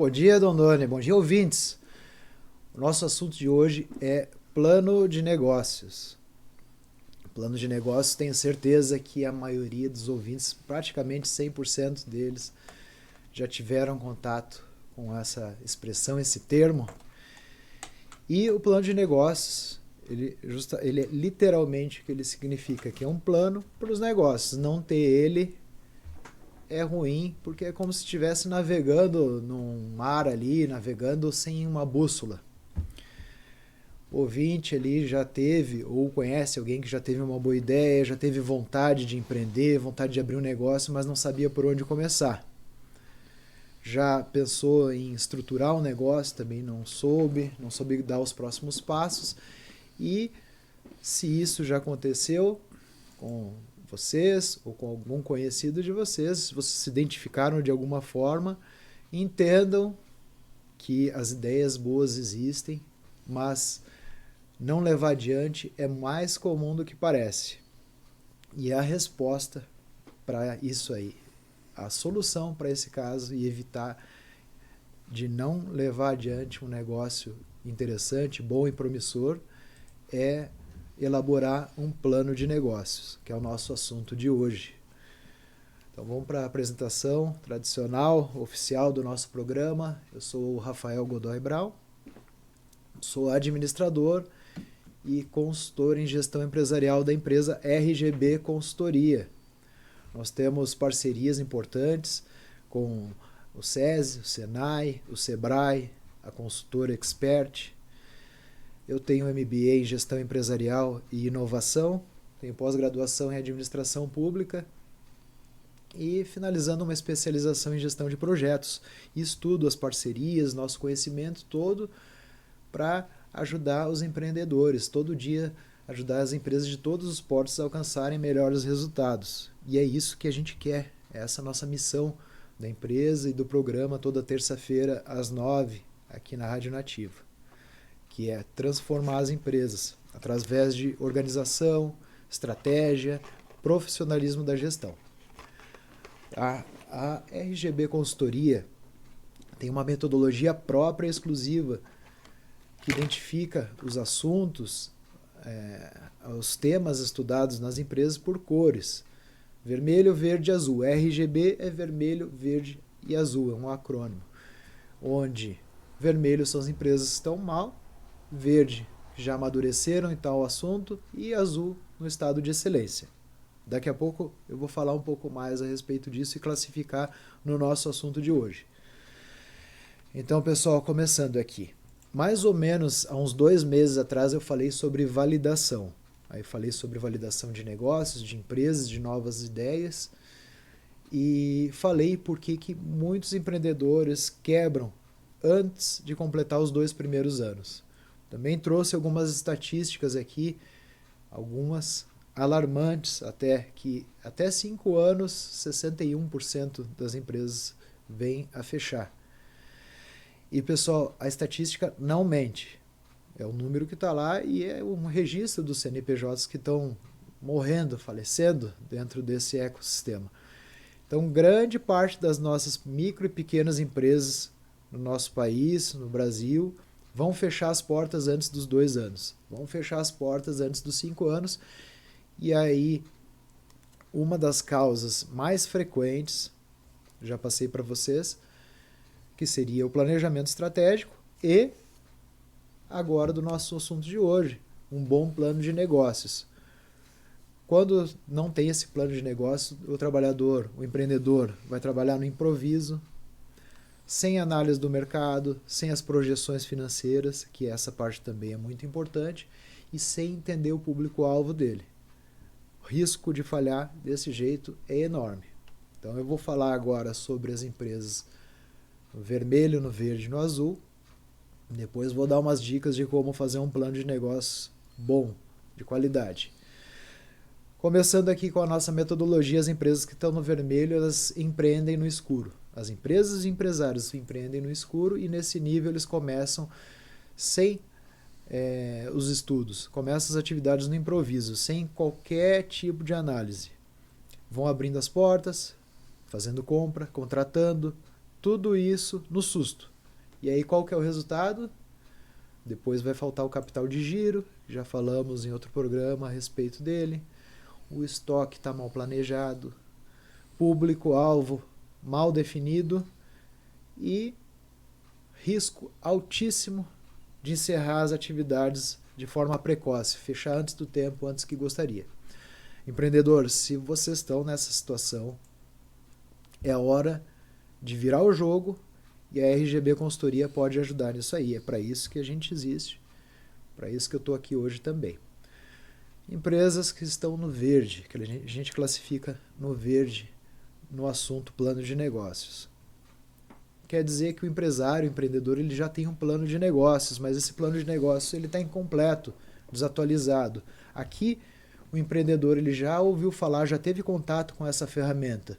Bom dia, Dondone. Bom dia, ouvintes. O nosso assunto de hoje é plano de negócios. Plano de negócios, tenho certeza que a maioria dos ouvintes, praticamente 100% deles, já tiveram contato com essa expressão, esse termo. E o plano de negócios, ele é literalmente o que ele significa, que é um plano para os negócios. Não ter ele é ruim, porque é como se estivesse navegando num mar ali, navegando sem uma bússola. O ouvinte ali já teve, ou conhece alguém que já teve uma boa ideia, já teve vontade de empreender, vontade de abrir um negócio, mas não sabia por onde começar. Já pensou em estruturar um negócio, também não soube dar os próximos passos. E se isso já aconteceu com vocês ou com algum conhecido de vocês, se vocês se identificaram de alguma forma, entendam que as ideias boas existem, mas não levar adiante é mais comum do que parece. E a resposta para isso aí, a solução para esse caso e evitar de não levar adiante um negócio interessante, bom e promissor, é elaborar um plano de negócios, que é o nosso assunto de hoje. Então vamos para a apresentação tradicional, oficial do nosso programa. Eu sou o Rafael Godoy Brau, sou administrador e consultor em gestão empresarial da empresa RGB Consultoria. Nós temos parcerias importantes com o SESI, o Senai, o Sebrae, a consultora Expert. Eu tenho MBA em gestão empresarial e inovação, tenho pós-graduação em administração pública e finalizando uma especialização em gestão de projetos. E estudo as parcerias, nosso conhecimento todo para ajudar os empreendedores, todo dia ajudar as empresas de todos os portos a alcançarem melhores resultados. E é isso que a gente quer, é essa a nossa missão da empresa e do programa toda terça-feira às 9 aqui na Rádio Nativa, que é transformar as empresas através de organização, estratégia, profissionalismo da gestão. A RGB Consultoria tem uma metodologia própria e exclusiva que identifica os assuntos, os temas estudados nas empresas por cores. Vermelho, verde e azul. RGB é vermelho, verde e azul, é um acrônimo. Onde vermelho são as empresas que estão mal, verde já amadureceram em tal assunto e azul no estado de excelência. Daqui a pouco eu vou falar um pouco mais a respeito disso e classificar no nosso assunto de hoje. Então, pessoal, começando aqui. Mais ou menos há uns 2 meses atrás eu falei sobre validação. Aí falei sobre validação de negócios, de empresas, de novas ideias. E falei por que muitos empreendedores quebram antes de completar os 2 primeiros anos. Também trouxe algumas estatísticas aqui, algumas alarmantes até, que até 5 anos 61% das empresas vêm a fechar. E, pessoal, a estatística não mente. É o número que está lá e é um registro dos CNPJs que estão morrendo, falecendo dentro desse ecossistema. Então, grande parte das nossas micro e pequenas empresas no nosso país, no Brasil, vão fechar as portas antes dos 2 anos. Vão fechar as portas antes dos 5 anos. E aí, uma das causas mais frequentes, já passei para vocês, que seria o planejamento estratégico e, agora do nosso assunto de hoje, um bom plano de negócios. Quando não tem esse plano de negócio, o trabalhador, o empreendedor, vai trabalhar no improviso, sem análise do mercado, sem as projeções financeiras, que essa parte também é muito importante, e sem entender o público-alvo dele. O risco de falhar desse jeito é enorme. Então eu vou falar agora sobre as empresas no vermelho, no verde e no azul. Depois vou dar umas dicas de como fazer um plano de negócio bom, de qualidade. Começando aqui com a nossa metodologia, as empresas que estão no vermelho, elas empreendem no escuro. As empresas e empresários empreendem no escuro e nesse nível eles começam sem os estudos, começam as atividades no improviso, sem qualquer tipo de análise. Vão abrindo as portas, fazendo compra, contratando, tudo isso no susto. E aí qual que é o resultado? Depois vai faltar o capital de giro, já falamos em outro programa a respeito dele. O estoque está mal planejado, público-alvo mal definido e risco altíssimo de encerrar as atividades de forma precoce, fechar antes do tempo, antes que gostaria. Empreendedor, se vocês estão nessa situação, é hora de virar o jogo e a RGB Consultoria pode ajudar nisso aí. É para isso que a gente existe, para isso que eu estou aqui hoje também. Empresas que estão no verde, que a gente classifica no verde no assunto plano de negócios. Quer dizer que o empresário, o empreendedor, ele já tem um plano de negócios, mas esse plano de negócios ele está incompleto, desatualizado. Aqui, o empreendedor ele já ouviu falar, já teve contato com essa ferramenta.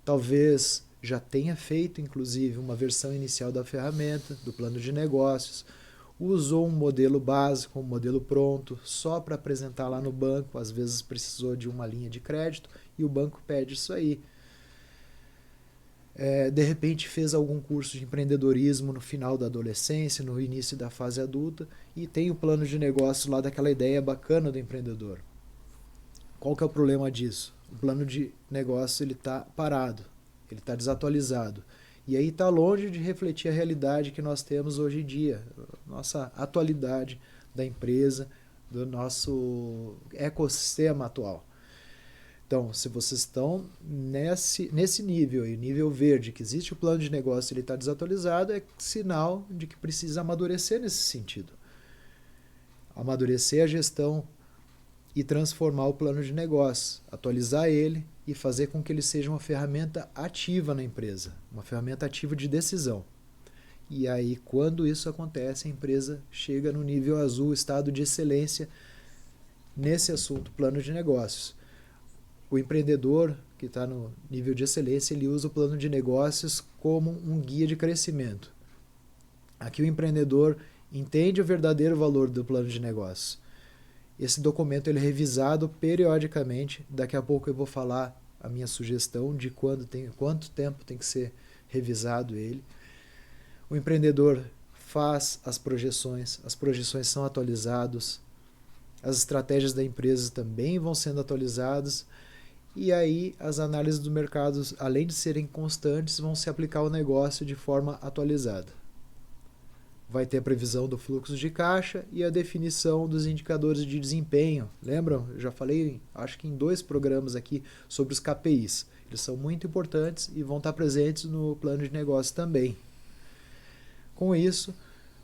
Talvez já tenha feito, inclusive, uma versão inicial da ferramenta, do plano de negócios, usou um modelo básico, um modelo pronto, só para apresentar lá no banco, às vezes precisou de uma linha de crédito e o banco pede isso aí. De repente fez algum curso de empreendedorismo no final da adolescência, no início da fase adulta, e tem o plano de negócio lá daquela ideia bacana do empreendedor. Qual que é o problema disso? O plano de negócio ele está parado, ele está desatualizado. E aí está longe de refletir a realidade que nós temos hoje em dia, nossa atualidade da empresa, do nosso ecossistema atual. Então, se vocês estão nesse nível, nível verde, que existe o plano de negócio e ele está desatualizado, é sinal de que precisa amadurecer nesse sentido. Amadurecer a gestão e transformar o plano de negócio, atualizar ele e fazer com que ele seja uma ferramenta ativa na empresa, uma ferramenta ativa de decisão. E aí, quando isso acontece, a empresa chega no nível azul, estado de excelência, nesse assunto, plano de negócios. O empreendedor que está no nível de excelência, ele usa o plano de negócios como um guia de crescimento. Aqui o empreendedor entende o verdadeiro valor do plano de negócio. Esse documento ele é revisado periodicamente. Daqui a pouco eu vou falar a minha sugestão de quanto tempo tem que ser revisado ele. O empreendedor faz as projeções são atualizadas, as estratégias da empresa também vão sendo atualizadas. E aí as análises do mercado, além de serem constantes, vão se aplicar ao negócio de forma atualizada. Vai ter a previsão do fluxo de caixa e a definição dos indicadores de desempenho. Lembram? Eu já falei, acho que em 2 programas aqui, sobre os KPIs. Eles são muito importantes e vão estar presentes no plano de negócio também. Com isso,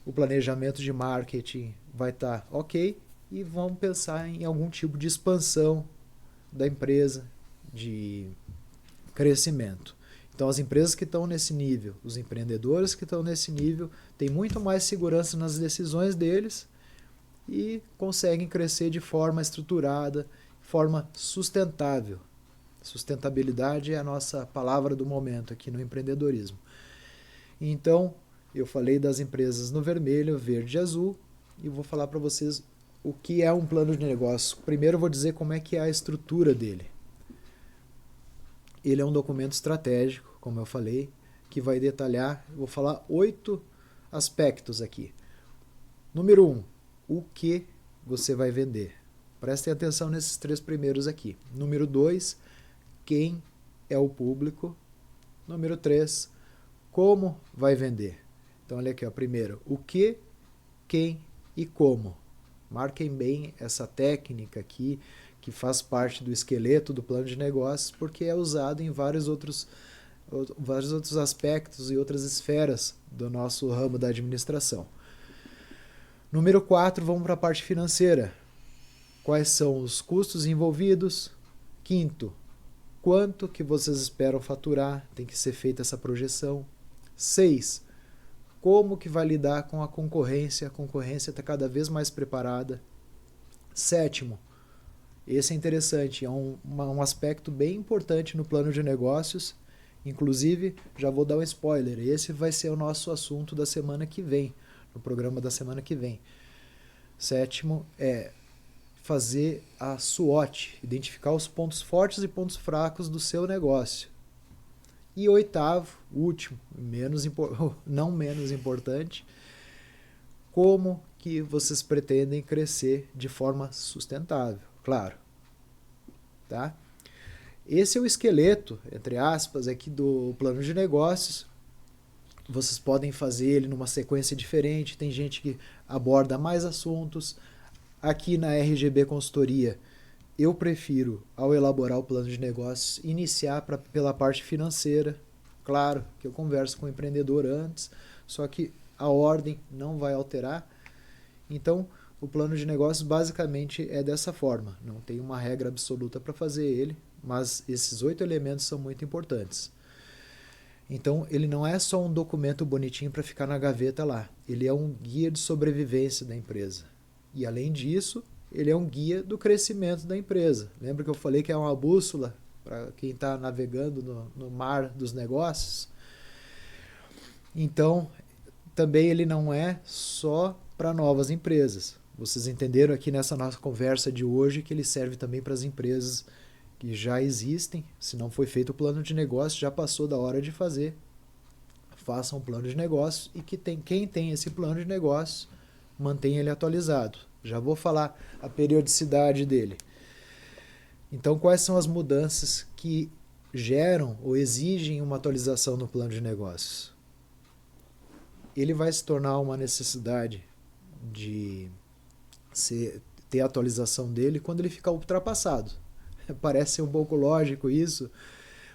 o planejamento de marketing vai estar ok e vamos pensar em algum tipo de expansão da empresa, de crescimento. Então as empresas que estão nesse nível, os empreendedores que estão nesse nível, têm muito mais segurança nas decisões deles e conseguem crescer de forma estruturada, forma sustentável. Sustentabilidade é a nossa palavra do momento aqui no empreendedorismo. Então, eu falei das empresas no vermelho, verde e azul, e vou falar para vocês o que é um plano de negócio. Primeiro eu vou dizer como é que é a estrutura dele. Ele é um documento estratégico, como eu falei, que vai detalhar, eu vou falar 8 aspectos aqui. Número 1, o que você vai vender. Prestem atenção nesses 3 primeiros aqui. Número 2, quem é o público. Número 3, como vai vender. Então olha aqui, ó, primeiro, o que, quem e como. Marquem bem essa técnica aqui, que faz parte do esqueleto do plano de negócios, porque é usado em vários outros aspectos e outras esferas do nosso ramo da administração. Número 4, vamos para a parte financeira. Quais são os custos envolvidos? Quinto, quanto que vocês esperam faturar? Tem que ser feita essa projeção. 6, como que vai lidar com a concorrência? A concorrência está cada vez mais preparada. 7, esse é interessante, é um aspecto bem importante no plano de negócios. Inclusive, já vou dar um spoiler, esse vai ser o nosso assunto da semana que vem, no programa da semana que vem. 7 é fazer a SWOT, identificar os pontos fortes e pontos fracos do seu negócio. E oitavo, último, não menos importante, como que vocês pretendem crescer de forma sustentável, claro. Tá? Esse é o esqueleto, entre aspas, aqui do plano de negócios. Vocês podem fazer ele numa sequência diferente, tem gente que aborda mais assuntos. Aqui na RGB Consultoria, eu prefiro, ao elaborar o plano de negócios, iniciar pela parte financeira. Claro que eu converso com o empreendedor antes, só que a ordem não vai alterar. Então, o plano de negócios basicamente é dessa forma. Não tem uma regra absoluta para fazer ele, mas esses 8 elementos são muito importantes. Então, ele não é só um documento bonitinho para ficar na gaveta lá. Ele é um guia de sobrevivência da empresa. E, além disso, ele é um guia do crescimento da empresa. Lembra que eu falei que é uma bússola para quem está navegando no mar dos negócios? Então, também ele não é só para novas empresas. Vocês entenderam aqui nessa nossa conversa de hoje que ele serve também para as empresas que já existem. Se não foi feito o plano de negócio, já passou da hora de fazer. Façam um plano de negócio e quem tem esse plano de negócio, mantenha ele atualizado. Já vou falar a periodicidade dele. Então, quais são as mudanças que geram ou exigem uma atualização no plano de negócios? Ele vai se tornar uma necessidade de ter a atualização dele quando ele ficar ultrapassado. Parece ser um pouco lógico isso,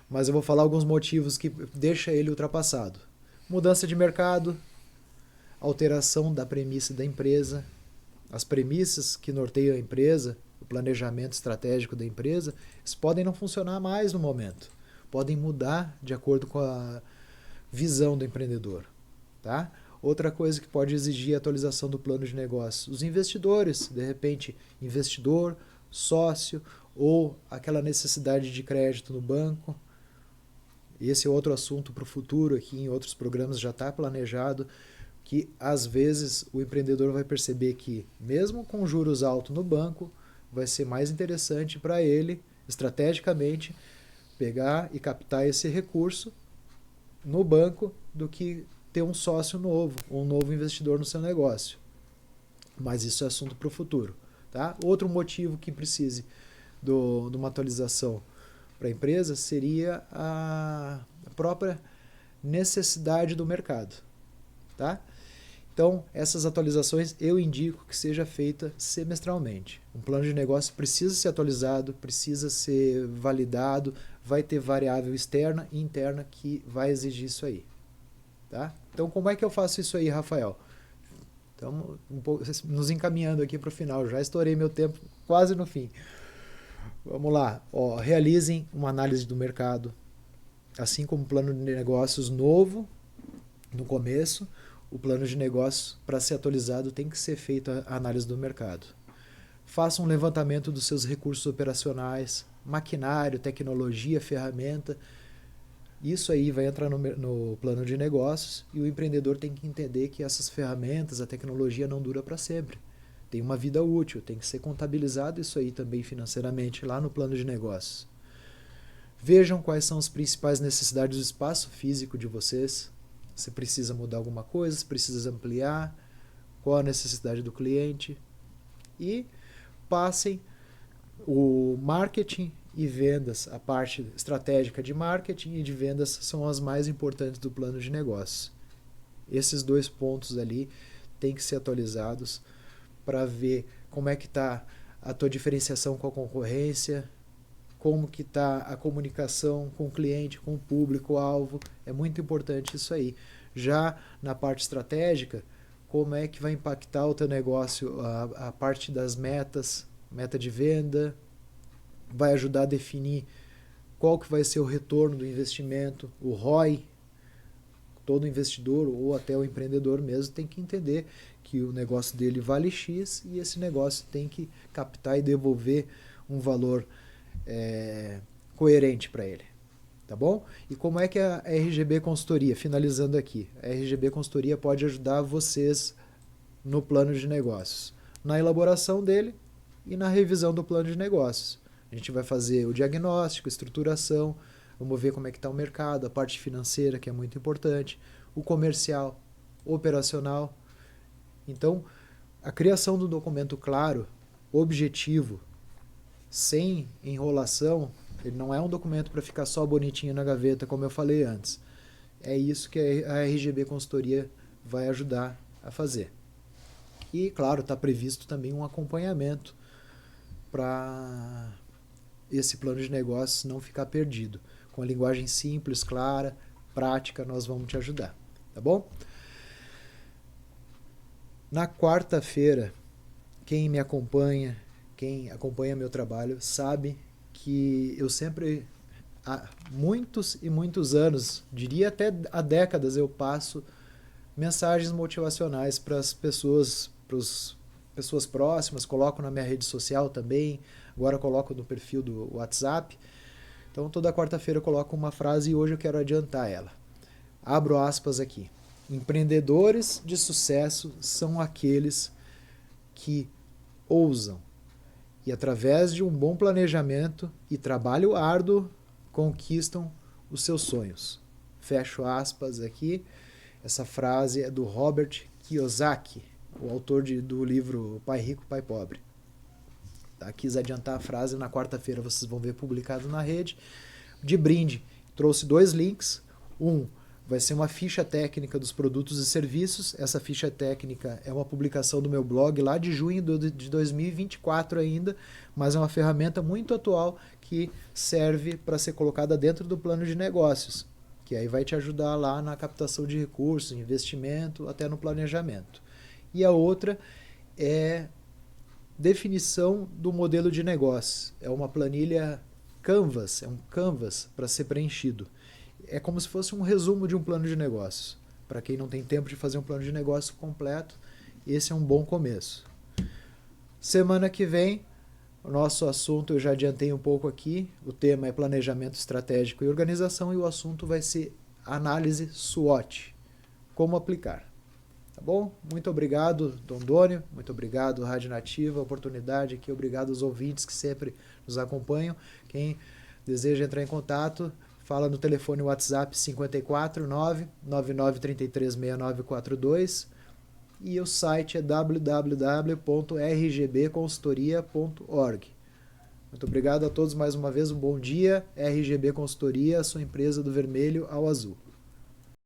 mas eu vou falar alguns motivos que deixam ele ultrapassado. Mudança de mercado, alteração da premissa da empresa, as premissas que norteiam a empresa, o planejamento estratégico da empresa, eles podem não funcionar mais no momento. Podem mudar de acordo com a visão do empreendedor. Tá? Outra coisa que pode exigir a atualização do plano de negócio. Os investidores, de repente, investidor, sócio ou aquela necessidade de crédito no banco. Esse é outro assunto para o futuro, aqui em outros programas já está planejado, que às vezes o empreendedor vai perceber que, mesmo com juros altos no banco, vai ser mais interessante para ele, estrategicamente, pegar e captar esse recurso no banco do que ter um sócio novo, um novo investidor no seu negócio. Mas isso é assunto para o futuro. Tá? Outro motivo que precise de uma atualização para a empresa seria a própria necessidade do mercado. Tá? Então, essas atualizações eu indico que seja feita semestralmente. Um plano de negócio precisa ser atualizado, precisa ser validado, vai ter variável externa e interna que vai exigir isso aí. Tá? Então, como é que eu faço isso aí, Rafael? Estamos nos encaminhando aqui para o final. Já estourei meu tempo quase no fim. Vamos lá. Realizem uma análise do mercado. Assim como o plano de negócios novo, no começo, o plano de negócios, para ser atualizado, tem que ser feita a análise do mercado. Façam um levantamento dos seus recursos operacionais, maquinário, tecnologia, ferramenta. Isso aí vai entrar no plano de negócios e o empreendedor tem que entender que essas ferramentas, a tecnologia não dura para sempre. Tem uma vida útil, tem que ser contabilizado isso aí também financeiramente lá no plano de negócios. Vejam quais são as principais necessidades do espaço físico de vocês. Se precisa mudar alguma coisa, se precisa ampliar, qual a necessidade do cliente. E passem o marketing e vendas, a parte estratégica de marketing e de vendas são as mais importantes do plano de negócio. Esses 2 pontos ali têm que ser atualizados para ver como é que está a tua diferenciação com a concorrência, como que está a comunicação com o cliente, com o público-alvo. É muito importante isso aí. Já na parte estratégica, como é que vai impactar o teu negócio, a parte das metas, meta de venda, vai ajudar a definir qual que vai ser o retorno do investimento, o ROI. Todo investidor ou até o empreendedor mesmo tem que entender que o negócio dele vale X e esse negócio tem que captar e devolver um valor coerente para ele. Tá bom? E como é que a RGB Consultoria, finalizando aqui, a RGB Consultoria pode ajudar vocês no plano de negócios, na elaboração dele e na revisão do plano de negócios. A gente vai fazer o diagnóstico, estruturação, vamos ver como é que está o mercado, a parte financeira, que é muito importante, o comercial, operacional. Então, a criação do documento claro, objetivo, sem enrolação, ele não é um documento para ficar só bonitinho na gaveta, como eu falei antes. É isso que a RGB Consultoria vai ajudar a fazer. E, claro, está previsto também um acompanhamento para esse plano de negócios não ficar perdido. Com a linguagem simples, clara, prática, nós vamos te ajudar. Tá bom? Na quarta-feira, quem me acompanha, quem acompanha meu trabalho, sabe que eu sempre, há muitos e muitos anos, diria até há décadas, eu passo mensagens motivacionais para as pessoas, pessoas próximas, coloco na minha rede social também, agora coloco no perfil do WhatsApp. Então toda quarta-feira eu coloco uma frase e hoje eu quero adiantar ela. Abro aspas aqui. Empreendedores de sucesso são aqueles que ousam e, através de um bom planejamento e trabalho árduo, conquistam os seus sonhos. Fecho aspas aqui. Essa frase é do Robert Kiyosaki, o autor do livro Pai Rico, Pai Pobre. Tá? Quis adiantar a frase, na quarta-feira vocês vão ver publicado na rede. De brinde, trouxe 2 links. Vai ser uma ficha técnica dos produtos e serviços. Essa ficha técnica é uma publicação do meu blog lá de junho de 2024 ainda, mas é uma ferramenta muito atual que serve para ser colocada dentro do plano de negócios, que aí vai te ajudar lá na captação de recursos, investimento, até no planejamento. E a outra é definição do modelo de negócio. É uma planilha Canvas, é um Canvas para ser preenchido. É como se fosse um resumo de um plano de negócios. Para quem não tem tempo de fazer um plano de negócio completo, esse é um bom começo. Semana que vem, o nosso assunto, eu já adiantei um pouco aqui, o tema é planejamento estratégico e organização, e o assunto vai ser análise SWOT, como aplicar. Tá bom? Muito obrigado, Dondônio, muito obrigado, Rádio Nativa, a oportunidade aqui, obrigado aos ouvintes que sempre nos acompanham. Quem deseja entrar em contato, fala no telefone WhatsApp 549-9933-6942 e o site é www.rgbconsultoria.org. Muito obrigado a todos mais uma vez, um bom dia. RGB Consultoria, a sua empresa do vermelho ao azul.